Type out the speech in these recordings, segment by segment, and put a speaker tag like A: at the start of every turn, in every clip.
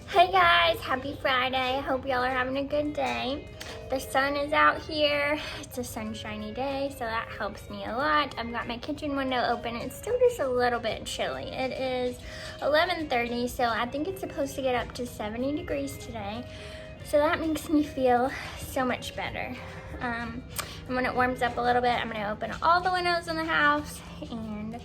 A: Hey guys, happy Friday. Hope y'all are having a good day. The sun is out here. It's a sunshiny day, so that helps me a lot. I've got my kitchen window open. It's still just a little bit chilly. It is 11:30, so I think it's supposed to get up to 70 degrees today. So that makes me feel so much better. And when it warms up a little bit, I'm gonna open all the windows in the house and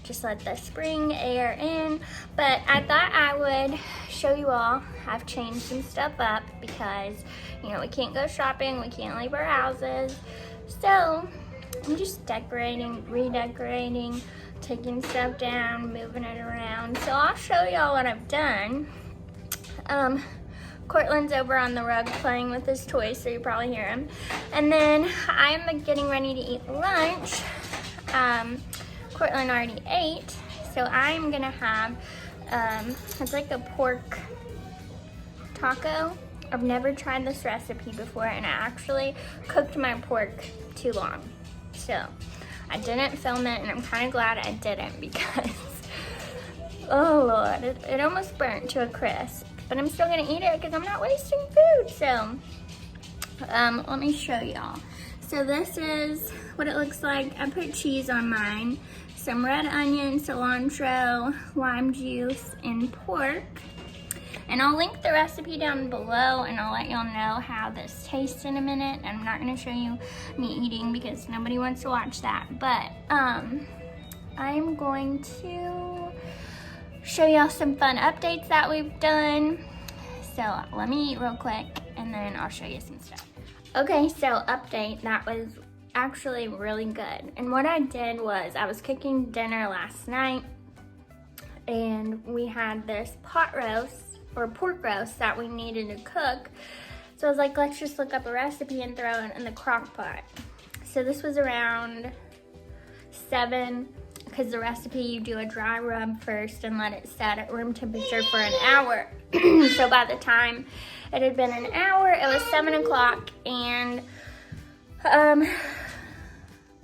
A: just let the spring air in. But I thought I would show you all. I've changed some stuff up because, you know, we can't go shopping, we can't leave our houses. So I'm just decorating, redecorating, taking stuff down, moving it around. So I'll show y'all what I've done. Cortland's over on the rug playing with his toys, so you probably hear him. And then I'm getting ready to eat lunch. Cortland already ate, so I'm gonna have, it's like a pork taco. I've never tried this recipe before, and I actually cooked my pork too long. So I didn't film it, and I'm kind of glad I didn't because, oh Lord, it almost burnt to a crisp. But I'm still gonna eat it because I'm not wasting food. So let me show y'all. So this is what it looks like. I put cheese on mine, some red onion, cilantro, lime juice, and pork. And I'll link the recipe down below, and I'll let y'all know how this tastes in a minute. I'm not gonna show you me eating because nobody wants to watch that. But I'm going to show y'all some fun updates that we've done. So let me eat real quick, and then I'll show you some stuff. Okay, so update, that was actually really good. And what I did was I was cooking dinner last night, and we had this pot roast or pork roast that we needed to cook. So I was like, let's just look up a recipe and throw it in the crock pot. So this was around 7, because the recipe, you do a dry rub first and let it set at room temperature for an hour. So by the time it had been an hour, it was 7 o'clock, and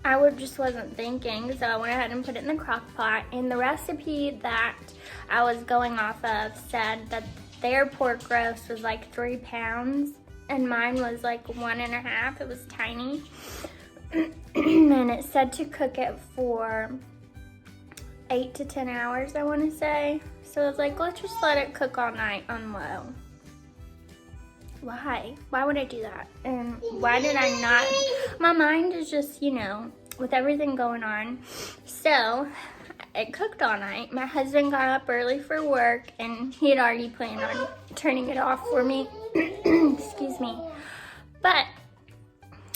A: I just wasn't thinking, so I went ahead and put it in the crock pot. And the recipe that I was going off of said that their pork roast was like 3 pounds, and mine was like 1.5. It was tiny. And it said to cook it for 8 to 10 hours, I want to say. So I was like, let's just let it cook all night on low. Why? Why would I do that? And why did I not? My mind is just, you know, with everything going on. So it cooked all night. My husband got up early for work, and he had already planned on turning it off for me. Excuse me. But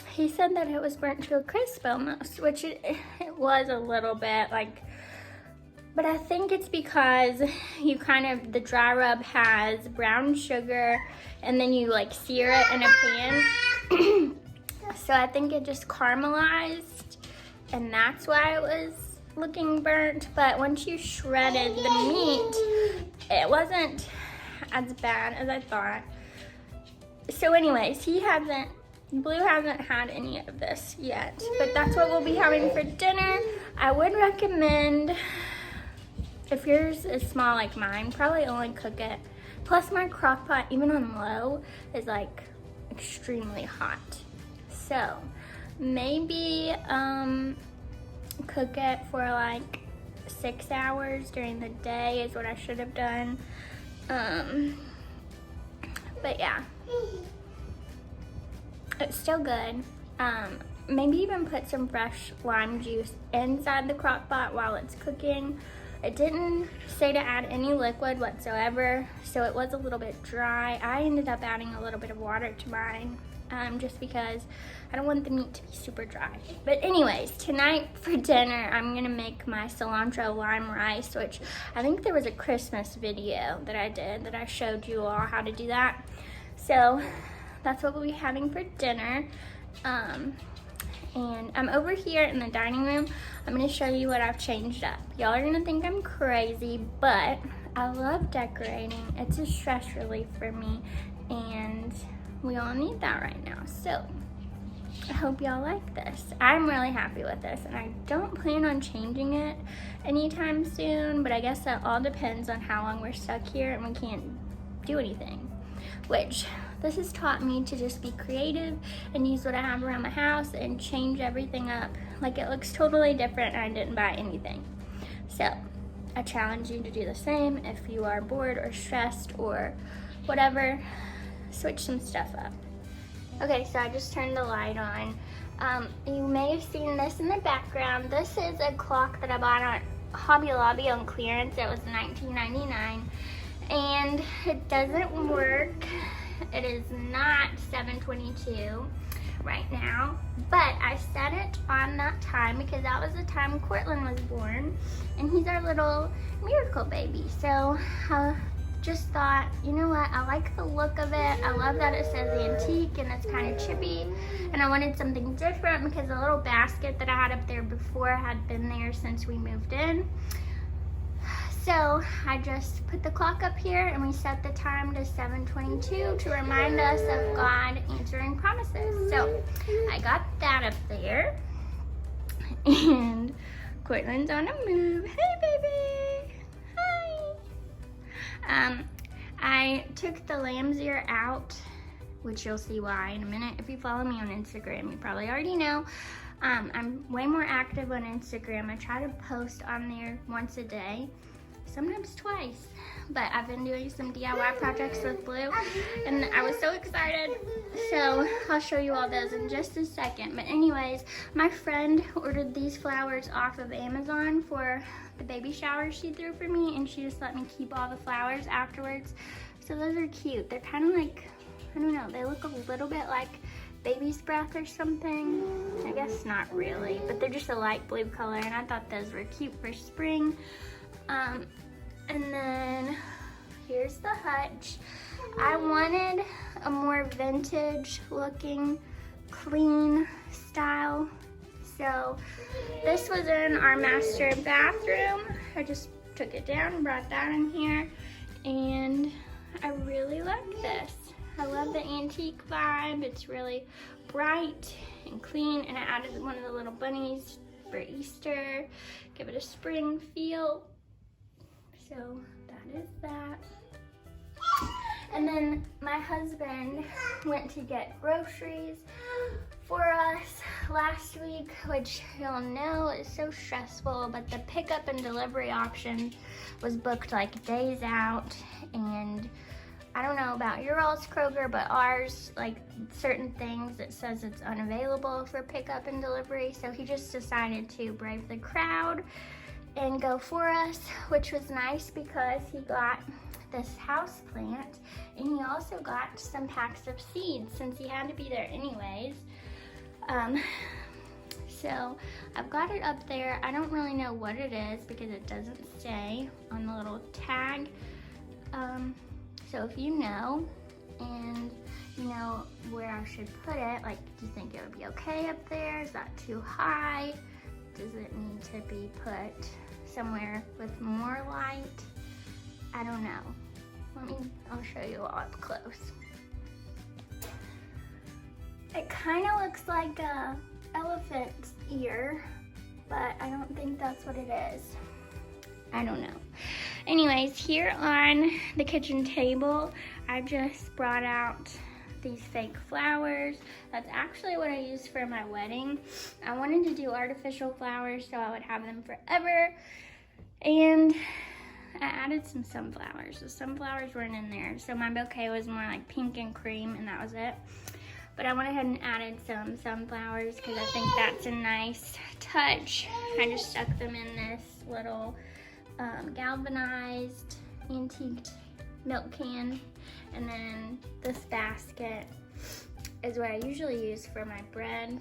A: he said that it was burnt to a crisp almost, which it was a little bit, like, but I think it's because you the dry rub has brown sugar, and then you like sear it in a pan. So I think it just caramelized, and that's why it was looking burnt. But once you shredded the meat, it wasn't as bad as I thought. So anyways, Blue hasn't had any of this yet, but that's what we'll be having for dinner. I would recommend, if yours is small like mine, probably only cook it. Plus my crock pot, even on low, is like extremely hot. So maybe cook it for like 6 hours during the day is what I should have done. But yeah, it's still good. Maybe even put some fresh lime juice inside the crock pot while it's cooking. It didn't say to add any liquid whatsoever, so it was a little bit dry. I ended up adding a little bit of water to mine, just because I don't want the meat to be super dry. But anyways, tonight for dinner, I'm gonna make my cilantro lime rice, which I think there was a Christmas video that I did that I showed you all how to do that. So that's what we'll be having for dinner. And I'm over here in the dining room. I'm gonna show you what I've changed up. Y'all are gonna think I'm crazy, but I love decorating. It's a stress relief for me, and we all need that right now. So I hope y'all like this. I'm really happy with this, and I don't plan on changing it anytime soon, but I guess that all depends on how long we're stuck here and we can't do anything, which this has taught me to just be creative and use what I have around my house and change everything up. Like, it looks totally different and I didn't buy anything. So I challenge you to do the same. If you are bored or stressed or whatever, switch some stuff up. Okay, so I just turned the light on. You may have seen this in the background. This is a clock that I bought on Hobby Lobby on clearance. It was $19.99 and it doesn't work. It is not 7:22 right now, but I set it on that time because that was the time Cortland was born, and he's our little miracle baby. So just thought, you know what, I like the look of it. I love that it says antique and it's kind of chippy, and I wanted something different because the little basket that I had up there before had been there since we moved in. So I just put the clock up here and we set the time to 7:22 to remind us of God answering promises. So I got that up there, and Cortland's on a move. Hey, baby. Hi. I took the lamb's ear out, which you'll see why in a minute. If you follow me on Instagram, you probably already know. I'm way more active on Instagram. I try to post on there once a day, sometimes twice, but I've been doing some DIY projects with Blue and I was so excited. So I'll show you all those in just a second. But anyways, my friend ordered these flowers off of Amazon for the baby shower she threw for me, and she just let me keep all the flowers afterwards. So those are cute. They're kind of like, I don't know, they look a little bit like baby's breath or something. I guess not really, but they're just a light blue color, and I thought those were cute for spring. And then here's the hutch. I wanted a more vintage looking, clean style. So this was in our master bathroom. I just took it down and brought that in here, and I really like this. I love the antique vibe. It's really bright and clean, and I added one of the little bunnies for Easter. Give it a spring feel. So that is that. And then my husband went to get groceries for us last week, which you'll know is so stressful, but the pickup and delivery option was booked like days out, and I don't know about your all's Kroger, but ours, like certain things, it says it's unavailable for pickup and delivery. So he just decided to brave the crowd and go for us, which was nice because he got this house plant and he also got some packs of seeds since he had to be there anyways. So I've got it up there. I don't really know what it is because it doesn't say on the little tag. So if you know, and you know where I should put it, like, do you think it would be okay up there? Is that too high? Does it need to be put somewhere with more light? I don't know. I'll show you all up close. It kind of looks like a elephant's ear, but I don't think that's what it is. I don't know. Anyways, here on the kitchen table, I just brought out these fake flowers. That's actually what I used for my wedding. I wanted to do artificial flowers so I would have them forever. And I added some sunflowers. The sunflowers weren't in there, so my bouquet was more like pink and cream, and that was it. But I went ahead and added some sunflowers because I think that's a nice touch. I just stuck them in this little galvanized antiqued milk can, and then this basket is what I usually use for my bread,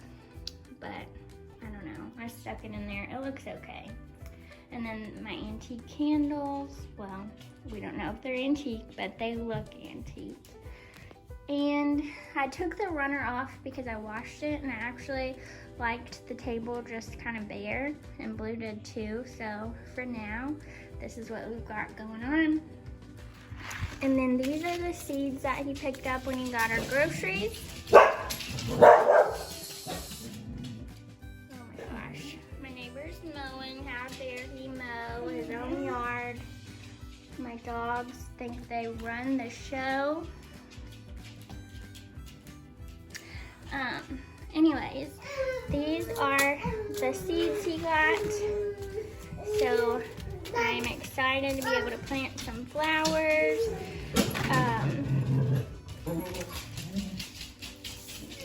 A: but I don't know, I stuck it in there. It looks okay. And then my antique candles, well, we don't know if they're antique, but they look antique. And I took the runner off because I washed it, and I actually liked the table just kind of bare, and Blue did too. So for now, this is what we've got going on. And then these are the seeds that he picked up when he got our groceries. Oh my gosh, my neighbor's mowing out there. He mows his own yard. My dogs think they run the show. Anyways, these are the seeds he got. So I'm excited to be able to plant some flowers.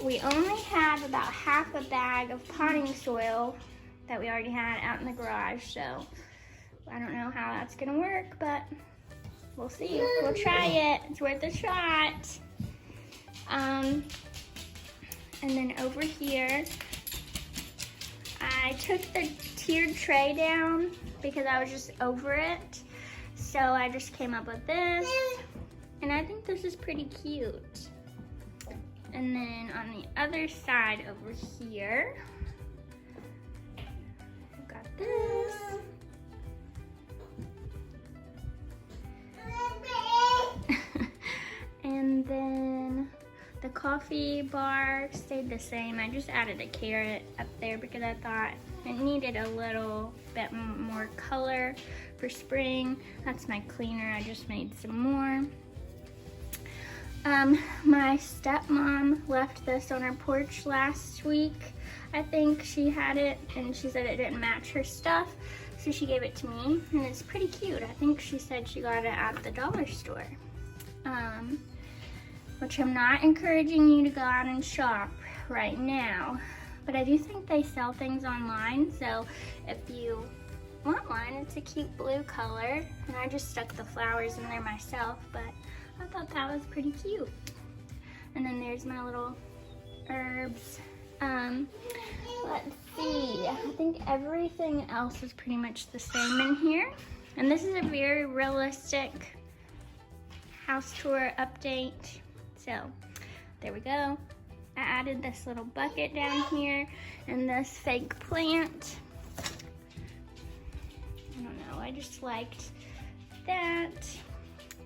A: We only have about half a bag of potting soil that we already had out in the garage, so I don't know how that's gonna work, but we'll see. We'll try it. It's worth a shot. And then over here, I took the tiered tray down because I was just over it. So I just came up with this, and I think this is pretty cute. And then on the other side over here, I've got this. And then the coffee bar stayed the same. I just added a carrot up there because I thought it needed a little bit more color for spring. That's my cleaner. I just made some more. My stepmom left this on her porch last week. I think she had it and she said it didn't match her stuff, so she gave it to me, and it's pretty cute. I think she said she got it at the dollar store. Which I'm not encouraging you to go out and shop right now, but I do think they sell things online, so if you want one, it's a cute blue color, and I just stuck the flowers in there myself, but I thought that was pretty cute. And then there's my little herbs. Let's see, I think everything else is pretty much the same in here, and this is a very realistic house tour update. So there we go. I added this little bucket down here and this fake plant. I don't know, I just liked that.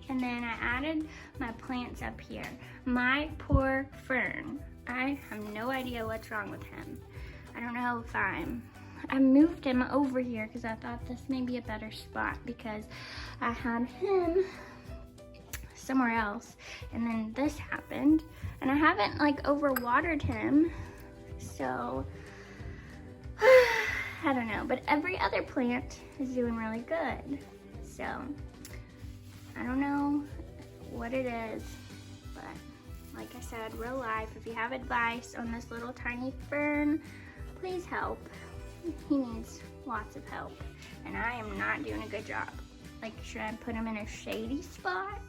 A: And then I added my plants up here. My poor fern. I have no idea what's wrong with him. I don't know if I moved him over here because I thought this may be a better spot because I had him somewhere else, and then this happened, and I haven't like overwatered him, so I don't know, but every other plant is doing really good, so I don't know what it is, but like I said, real life, if you have advice on this little tiny fern, please help. He needs lots of help, and I am not doing a good job. Like, should I put him in a shady spot?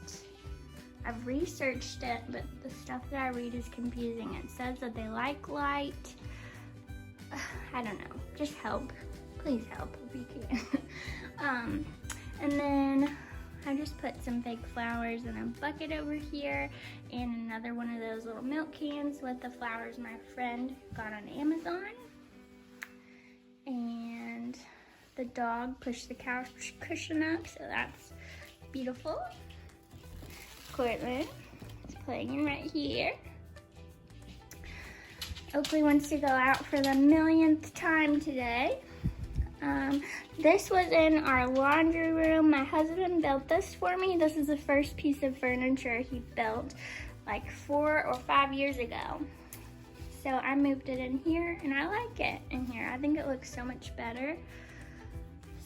A: I've researched it, but the stuff that I read is confusing. It says that they like light. I don't know. Just help. Please help if you can. And then I just put some fake flowers in a bucket over here and another one of those little milk cans with the flowers my friend got on Amazon. And the dog pushed the couch cushion up, so that's beautiful. Cortland is playing right here. Oakley wants to go out for the millionth time today. This was in our laundry room. My husband built this for me. This is the first piece of furniture he built like 4 or 5 years ago. So I moved it in here, and I like it in here. I think it looks so much better.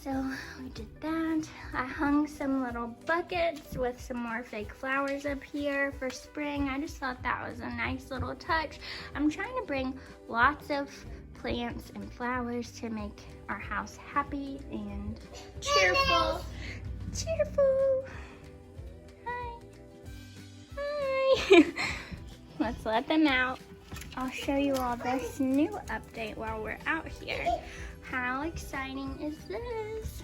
A: So we did that. I hung some little buckets with some more fake flowers up here for spring. I just thought that was a nice little touch. I'm trying to bring lots of plants and flowers to make our house happy and cheerful. Cheerful. Hi. Hi. Let's let them out. I'll show you all this new update while we're out here. How exciting is this?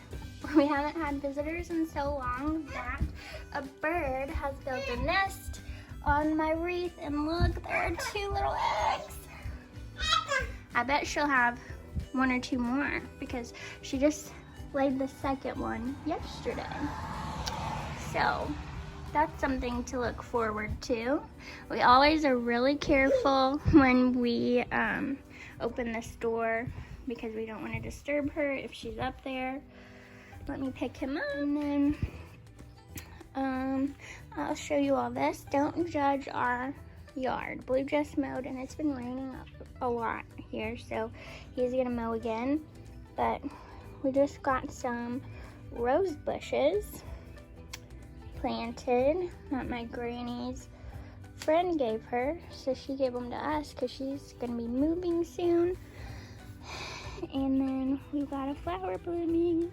A: We haven't had visitors in so long that a bird has built a nest on my wreath, and look, there are 2 little eggs. I bet she'll have 1 or 2 more because she just laid the second one yesterday. So that's something to look forward to. We always are really careful when we open this door because we don't want to disturb her if she's up there. Let me pick him up. And then I'll show you all this. Don't judge our yard. Blue just mowed and it's been raining a lot here, so he's gonna mow again. But we just got some rose bushes planted that my granny's friend gave her. So she gave them to us because she's gonna be moving soon. And then we've got a flower blooming.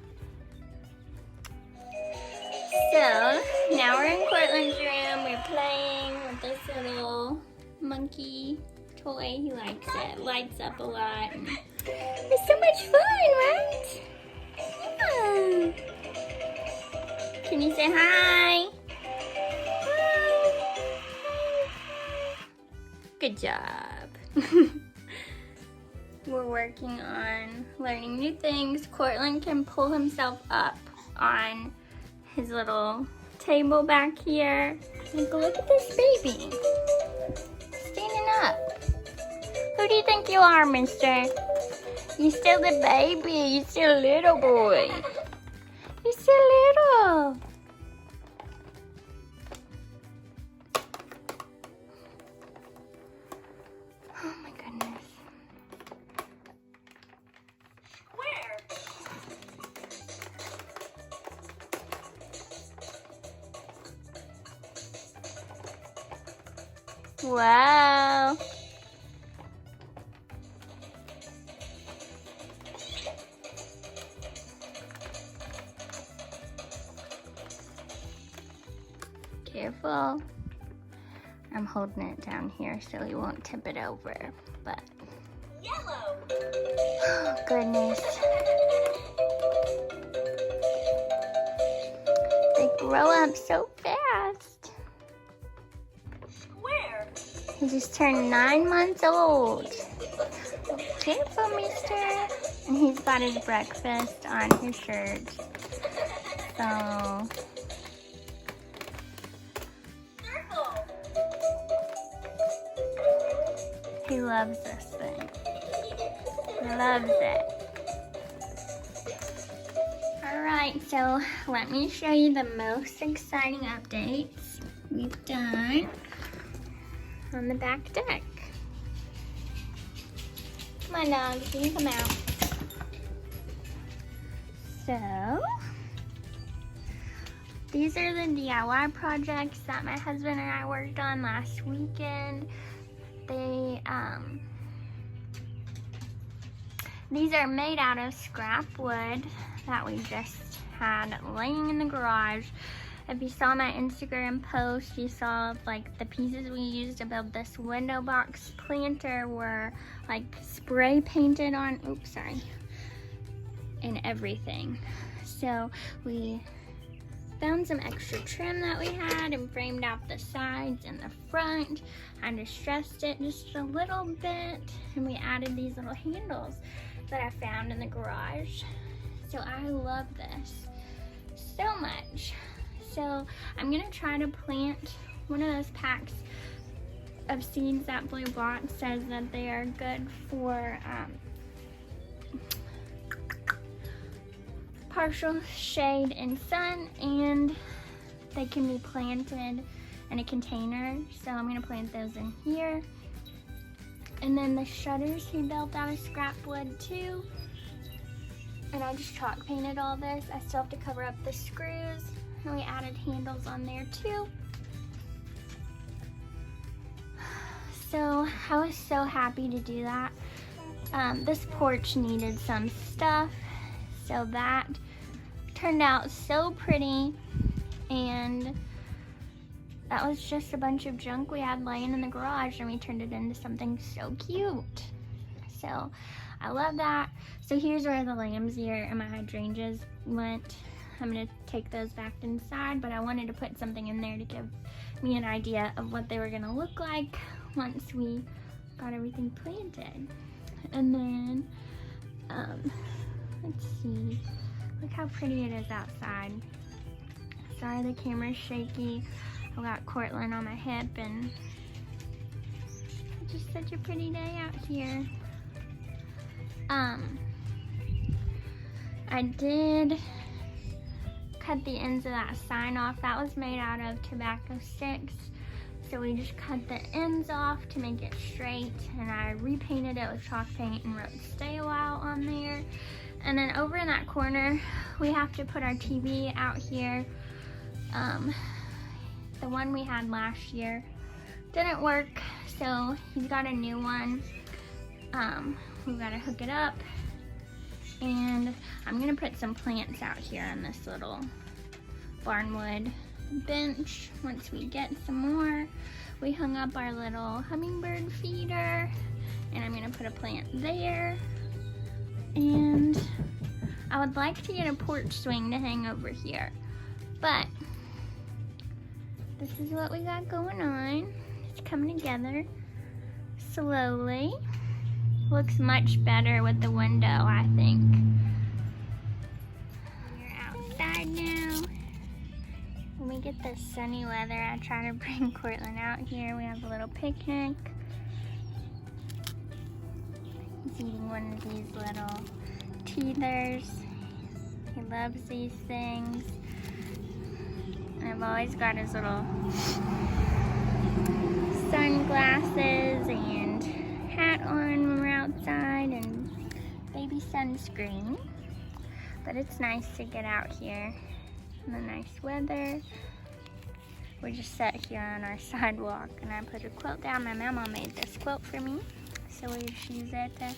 A: So now we're in Courtland's room. We're playing with this little monkey toy. He likes it. Lights up a lot. It's so much fun, right? Yeah. Can you say hi? Hi. Good job. We're working on learning new things. Courtland can pull himself up on his little table back here. Like, look at this baby. Standing up. Who do you think you are, mister? You're still the baby. You're still a little boy. You're still little. Oh my goodness. Wow. Careful. I'm holding it down here so he won't tip it over, but. Yellow. Oh, goodness. They grow up so fast. He just turned 9 months old. Careful, mister. And he's got his breakfast on his shirt. So. Circle. He loves this thing. Loves it. Alright, so let me show you the most exciting updates we've done on the back deck. Come on, dogs, you can come out. So, these are the DIY projects that my husband and I worked on last weekend. These are made out of scrap wood that we just had laying in the garage. If you saw my Instagram post, you saw like the pieces we used to build this window box planter were like spray painted on, oops, sorry, and everything. So we found some extra trim that we had and framed out the sides and the front. I distressed it just a little bit, and we added these little handles that I found in the garage. So I love this so much. So I'm gonna try to plant one of those packs of seeds that Blue bought. Says that they are good for partial shade and sun, and they can be planted in a container. So I'm gonna plant those in here. And then the shutters he built out of scrap wood too. And I just chalk painted all this. I still have to cover up the screws. And we added handles on there too. So I was so happy to do that. This porch needed some stuff, so that turned out so pretty. And that was just a bunch of junk we had laying in the garage, and we turned it into something so cute. So I love that. So here's where the lamb's ear and my hydrangeas went. I'm gonna take those back inside, but I wanted to put something in there to give me an idea of what they were gonna look like once we got everything planted. And then, let's see, look how pretty it is outside. Sorry the camera's shaky. I got Courtland on my hip, and it's just such a pretty day out here. I did cut the ends of that sign off. That was made out of tobacco sticks. So we just cut the ends off to make it straight, and I repainted it with chalk paint and wrote "Stay a While" on there. And then over in that corner, we have to put our TV out here. The one we had last year didn't work, so he's got a new one. We've got to hook it up, and I'm gonna put some plants out here on this little barnwood bench. Once we get some more, we hung up our little hummingbird feeder, and I'm gonna put a plant there. And I would like to get a porch swing to hang over here, but this is what we got going on. It's coming together slowly. Looks much better with the window, I think. We're outside now. When we get this sunny weather, I try to bring Courtland out here. We have a little picnic. He's eating one of these little teethers. He loves these things. And I've always got his little sunglasses and hat on when we're outside, and baby sunscreen. But it's nice to get out here in the nice weather. We just sat here on our sidewalk, and I put a quilt down. My mama made this quilt for me, so we just use it to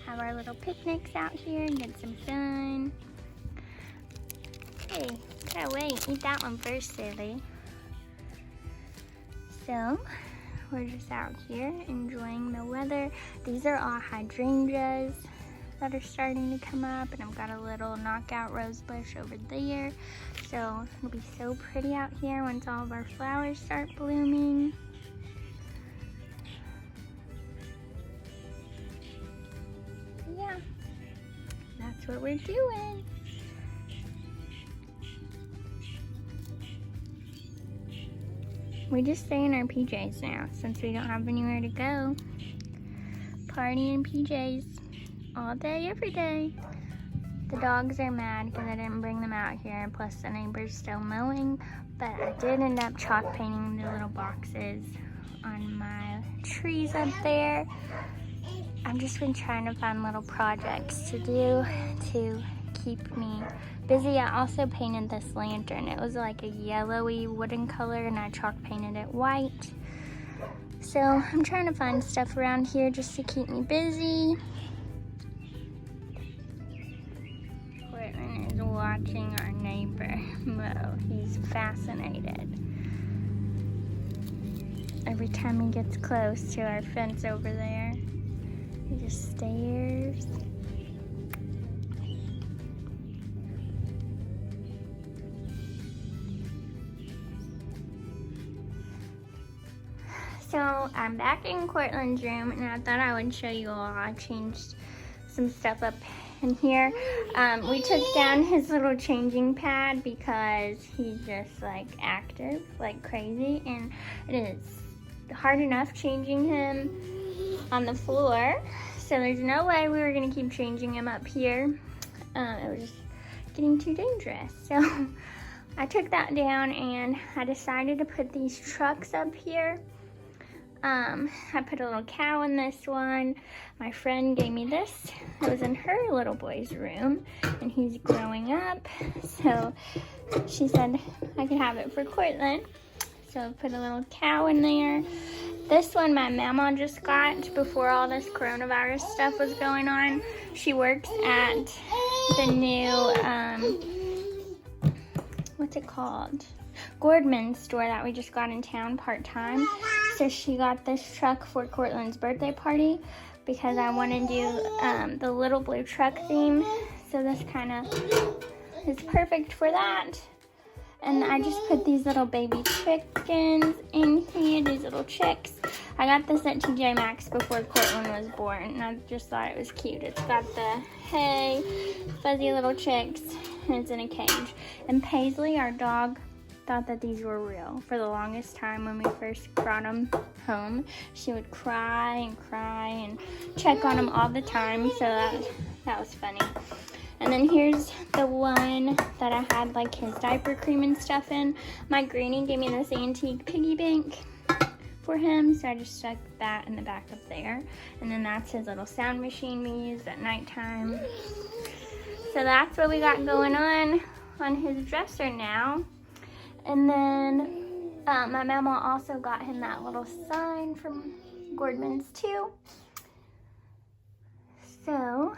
A: have our little picnics out here and get some sun. Hey, gotta wait, eat that one first, silly. So, we're just out here enjoying the weather. These are all hydrangeas that are starting to come up, and I've got a little knockout rose bush over there. So it'll be so pretty out here once all of our flowers start blooming. Yeah, that's what we're doing. We just stay in our PJs now since we don't have anywhere to go. Party in PJs all day, every day. The dogs are mad because I didn't bring them out here, plus the neighbor's still mowing, but I did end up chalk painting the little boxes on my trees up there. I've just been trying to find little projects to do to keep me busy. I also painted this lantern. It was like a yellowy wooden color, and I chalk painted it white. So I'm trying to find stuff around here just to keep me busy. Courtland is watching our neighbor mow. He's fascinated. Every time he gets close to our fence over there, he just stares. So I'm back in Courtland's room, and I thought I would show you all. I changed some stuff up in here. We took down his little changing pad because he's just like active like crazy, and it is hard enough changing him on the floor. So there's no way we were gonna keep changing him up here. It was just getting too dangerous. So I took that down, and I decided to put these trucks up here. I put a little cow in this one. My friend gave me this. It was in her little boy's room, and he's growing up. So she said I could have it for Courtland. So I put a little cow in there. This one my mama just got before all this coronavirus stuff was going on. She works at the new, what's it called? Gordman store that we just got in town part-time. So she got this truck for Courtland's birthday party because I want to do the little blue truck theme. So this kind of is perfect for that. And I just put these little baby chickens in here, these little chicks. I got this at TJ Maxx before Courtland was born, and I just thought it was cute. It's got the hay, fuzzy little chicks, and it's in a cage. And Paisley, our dog, thought that these were real. For the longest time when we first brought them home, she would cry and check on them all the time, so that was funny. And then here's the one that I had like his diaper cream and stuff in. My granny gave me this antique piggy bank for him, so I just stuck that in the back up there. And then that's his little sound machine we use at nighttime. So that's what we got going on his dresser now. And then my mama also got him that little sign from Gordman's too. So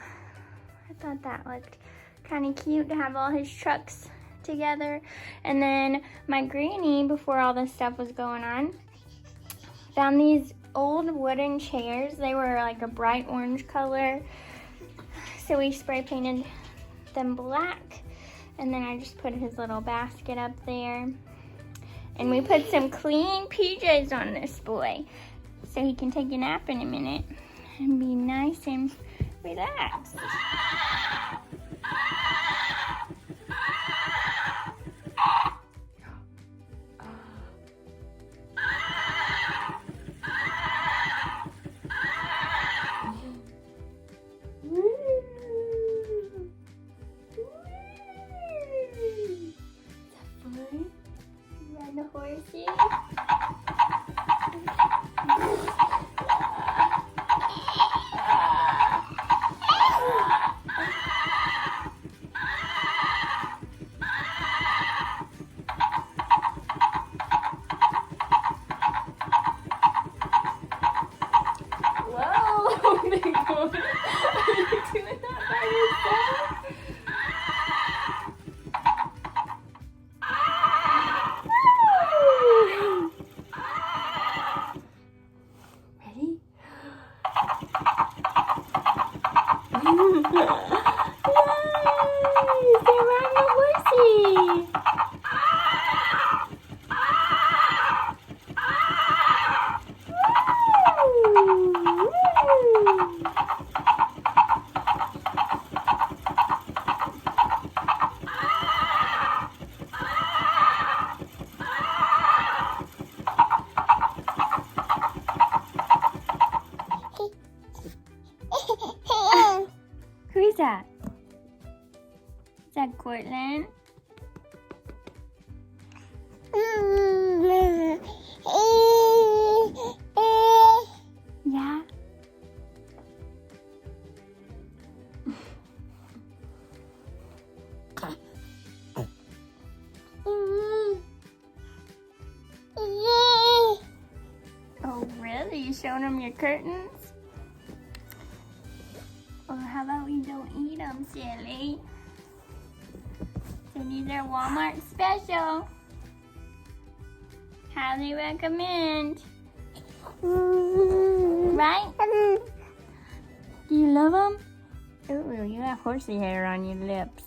A: I thought that looked kind of cute to have all his trucks together. And then my granny, before all this stuff was going on, found these old wooden chairs. They were like a bright orange color. So we spray painted them black. And then I just put his little basket up there. And we put some clean PJs on this boy, so he can take a nap in a minute and be nice and relaxed. The horsey. Whoa, big boy. Are you doing that by yourself? Who is that? Is that Cortland? Yeah. Oh, really? You showing them your curtains? Well, how about we don't eat them, silly? So these are Walmart special. Highly recommend. Right? Do you love them? Ooh, you have horsey hair on your lips.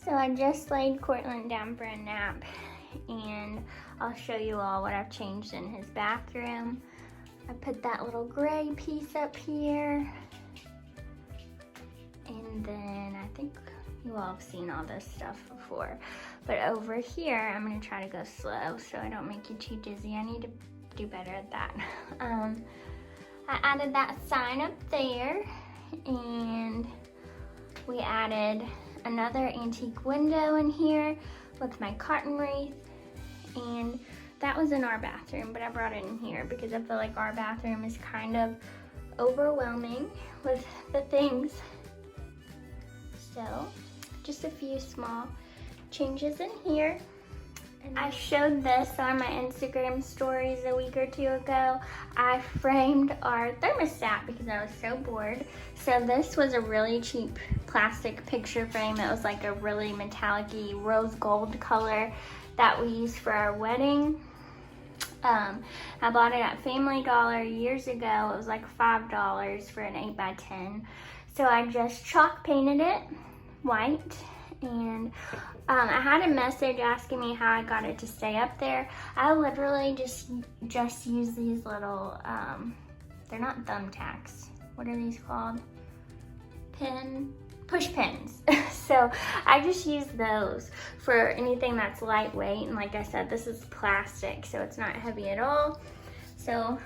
A: So I just laid Cortland down for a nap, and I'll show you all what I've changed in his bathroom. I put that little gray piece up here, and then I think you all have seen all this stuff before. But over here, I'm gonna try to go slow so I don't make you too dizzy. I need to do better at that. I added that sign up there, and we added another antique window in here with my cotton wreath, and that was in our bathroom, but I brought it in here because I feel like our bathroom is kind of overwhelming with the things. So just a few small changes in here. And I showed this on my Instagram stories a week or two ago. I framed our thermostat because I was so bored. So this was a really cheap plastic picture frame. It was like a really metallic-y rose gold color that we used for our wedding. I bought it at Family Dollar years ago. It was like $5 for an 8x10. So I just chalk painted it white, And I had a message asking me how I got it to stay up there. I literally just use these little, they're not thumbtacks. What are these called? Push pins. So I just use those for anything that's lightweight. And like I said, this is plastic, so it's not heavy at all. So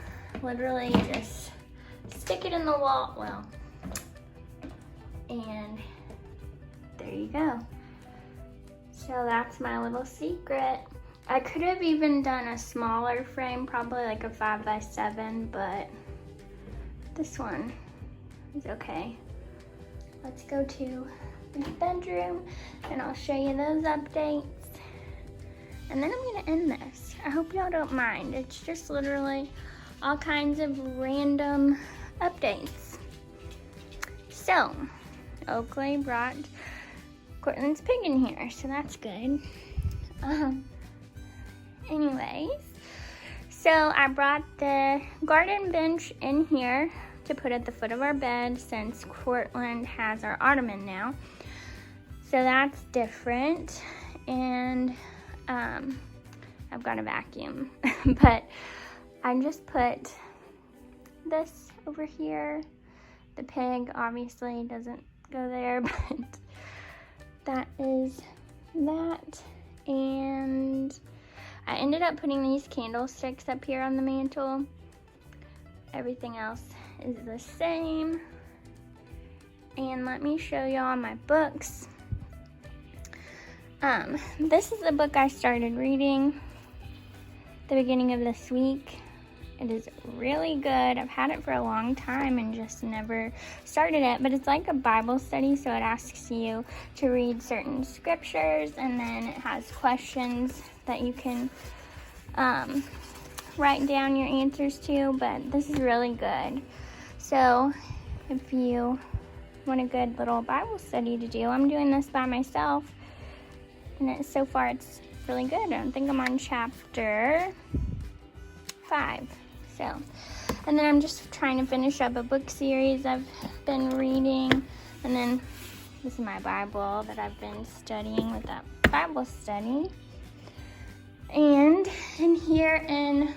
A: literally just stick it in the wall, and there you go. So that's my little secret. I could have even done a smaller frame, probably like a 5x7, but this one is okay. Let's go to the bedroom and I'll show you those updates. And then I'm gonna end this. I hope y'all don't mind. It's just literally all kinds of random updates. So, Oakley brought Cortland's pig in here, so that's good. Anyways, so I brought the garden bench in here to put at the foot of our bed since Cortland has our ottoman now. So that's different. And I've got a vacuum, but I just put this over here. The pig obviously doesn't go there, but that is that. And I ended up putting these candlesticks up here on the mantle. Everything else is the same. And let me show y'all my books. This is the book I started reading the beginning of this week. It is really good. I've had it for a long time and just never started it, but it's like a Bible study, so it asks you to read certain scriptures, and then it has questions that you can write down your answers to, but this is really good. So if you want a good little Bible study to do, I'm doing this by myself, and so far it's really good. I think I'm on chapter 5. So, and then I'm just trying to finish up a book series I've been reading, and then this is my Bible that I've been studying with that Bible study. And in here in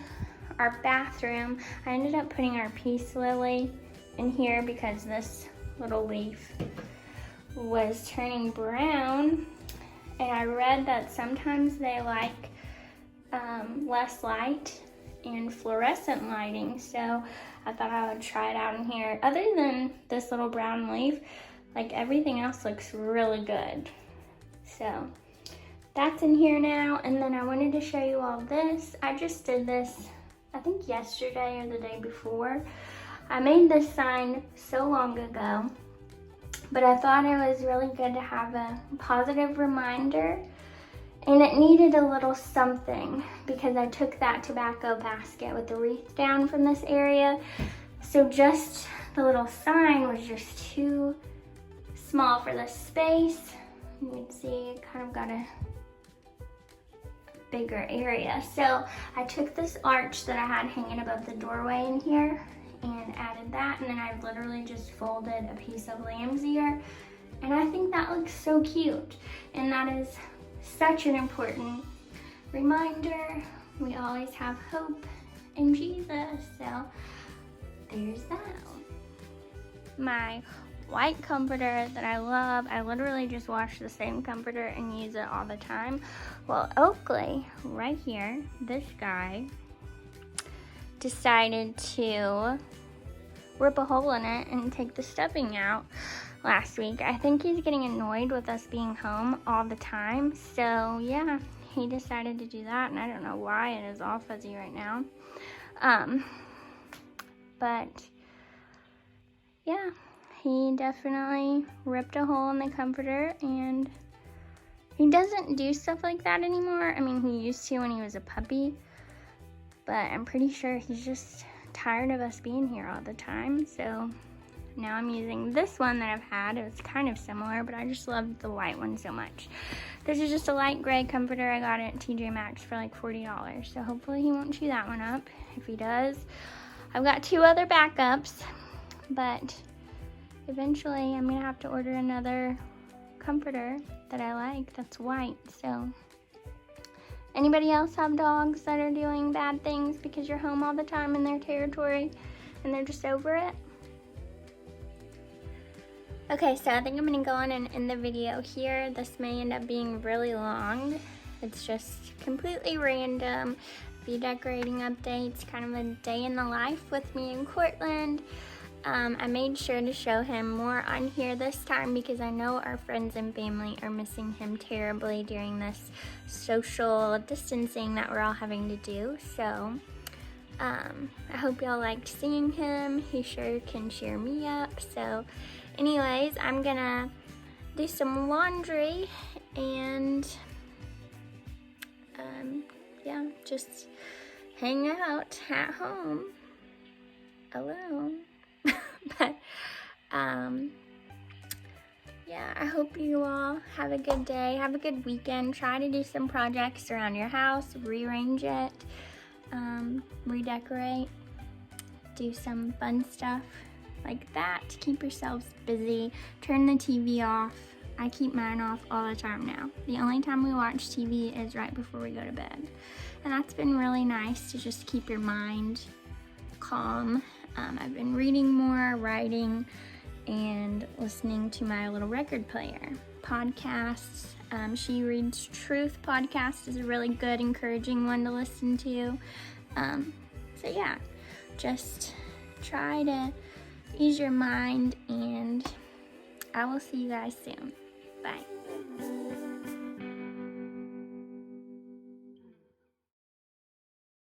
A: our bathroom, I ended up putting our peace lily in here because this little leaf was turning brown, and I read that sometimes they like less light and fluorescent lighting, so I thought I would try it out in here. Other than this little brown leaf, like everything else looks really good. So that's in here now. And then I wanted to show you all this. I just did this, I think yesterday or the day before. I made this sign so long ago, but I thought it was really good to have a positive reminder. And it needed a little something because I took that tobacco basket with the wreath down from this area. So just the little sign was just too small for this space. You can see it kind of got a bigger area. So I took this arch that I had hanging above the doorway in here and added that. And then I literally just folded a piece of lamb's ear. And I think that looks so cute. And that is such an important reminder. We always have hope in Jesus. So there's that. My white comforter that I love, I literally just wash the same comforter and use it all the time. Well, Oakley, right here, this guy, decided to rip a hole in it and take the stuffing out last week. I think he's getting annoyed with us being home all the time. So yeah, he decided to do that, and I don't know why. It is all fuzzy right now. But yeah, he definitely ripped a hole in the comforter, and he doesn't do stuff like that anymore. I mean, he used to when he was a puppy, but I'm pretty sure he's just tired of us being here all the time. So now I'm using this one that I've had. It was kind of similar, but I just love the white one so much. This is just a light gray comforter. I got it at TJ Maxx for like $40. So hopefully he won't chew that one up. If he does, I've got 2 other backups, but eventually I'm gonna have to order another comforter that I like that's white. So anybody else have dogs that are doing bad things because you're home all the time in their territory and they're just over it? Okay, so I think I'm gonna go on and end the video here. This may end up being really long. It's just completely random. Bee decorating updates, kind of a day in the life with me in Cortland. I made sure to show him more on here this time because I know our friends and family are missing him terribly during this social distancing that we're all having to do. So I hope y'all liked seeing him. He sure can cheer me up. So anyways, I'm gonna do some laundry and yeah, just hang out at home alone. But yeah, I hope you all have a good day, have a good weekend. Try to do some projects around your house, rearrange it, redecorate, do some fun stuff like that to keep yourselves busy. Turn the TV off. I keep mine off all the time now. The only time we watch TV is right before we go to bed. And that's been really nice to just keep your mind calm. I've been reading more, writing, and listening to my little record player. Podcasts. She Reads Truth podcast is a really good, encouraging one to listen to. So yeah, just try to ease your mind, and I will see you guys soon. Bye.